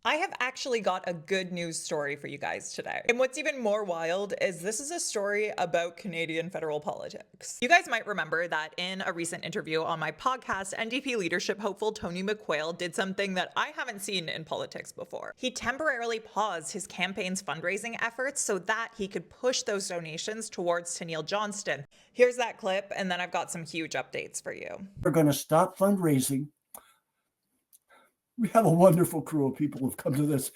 I have actually got a good news story for you guys today. And what's even more wild is this is a story about Canadian federal politics. You guys might remember that in a recent interview on my podcast, NDP leadership hopeful Tony McQuail did something that I haven't seen in politics before. He temporarily paused his campaign's fundraising efforts so that he could push those donations towards Tanille Johnston. Here's that clip, and then I've got some huge updates for you. We're going to stop fundraising. We have a wonderful crew of people who've come to this.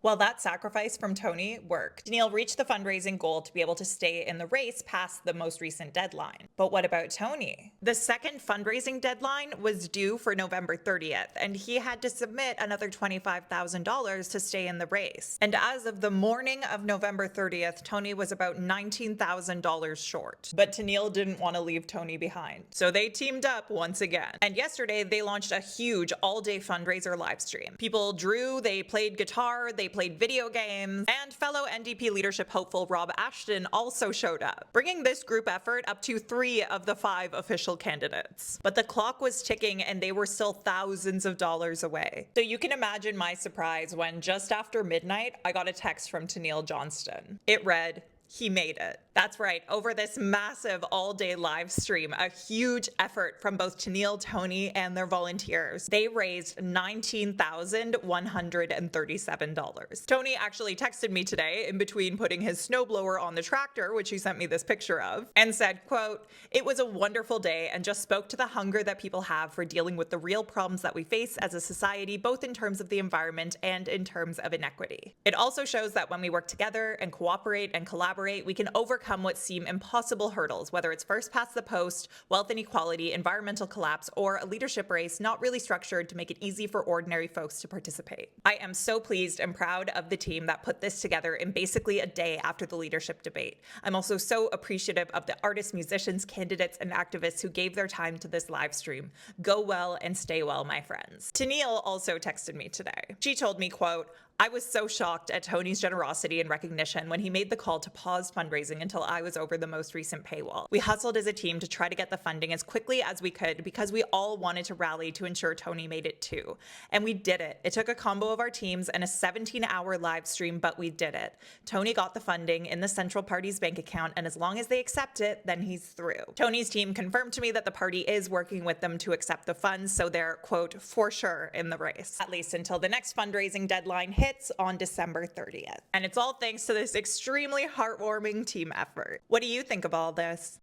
Well, that sacrifice from Tony worked. Tanille reached the fundraising goal to be able to stay in the race past the most recent deadline. But what about Tony? The second fundraising deadline was due for November 30th, and he had to submit another $25,000 to stay in the race. And as of the morning of November 30th, Tony was about $19,000 short. But Tanille didn't want to leave Tony behind. So they teamed up once again. And yesterday, they launched a huge all-day fundraiser live stream. People drew, they played guitar, they played video games, and fellow NDP leadership hopeful Rob Ashton also showed up, bringing this group effort up to 3 of the 5 official candidates. But the clock was ticking and they were still thousands of dollars away. So you can imagine my surprise when just after midnight, I got a text from Tanille Johnston. It read, "He made it." That's right, over this massive all-day live stream, a huge effort from both Tanille, Tony, and their volunteers. They raised $19,137. Tony actually texted me today in between putting his snowblower on the tractor, which he sent me this picture of, and said, quote, "It was a wonderful day and just spoke to the hunger that people have for dealing with the real problems that we face as a society, both in terms of the environment and in terms of inequity. It also shows that when we work together and cooperate and collaborate, we can overcome what seem impossible hurdles, whether it's first past the post, wealth inequality, environmental collapse, or a leadership race not really structured to make it easy for ordinary folks to participate. I am so pleased and proud of the team that put this together in basically a day after the leadership debate. I'm also so appreciative of the artists, musicians, candidates, and activists who gave their time to this live stream. Go well and stay well, my friends." Tanille also texted me today. She told me, quote, "I was so shocked at Tony's generosity and recognition when he made the call to pause fundraising until I was over the most recent paywall. We hustled as a team to try to get the funding as quickly as we could because we all wanted to rally to ensure Tony made it too. And we did it. It took a combo of our teams and a 17-hour live stream, but we did it. Tony got the funding in the Central Party's bank account, and as long as they accept it, then he's through." Tony's team confirmed to me that the party is working with them to accept the funds, so they're, quote, "for sure in the race," at least until the next fundraising deadline hits on December 30th. And it's all thanks to this extremely heartwarming team effort. What do you think of all this?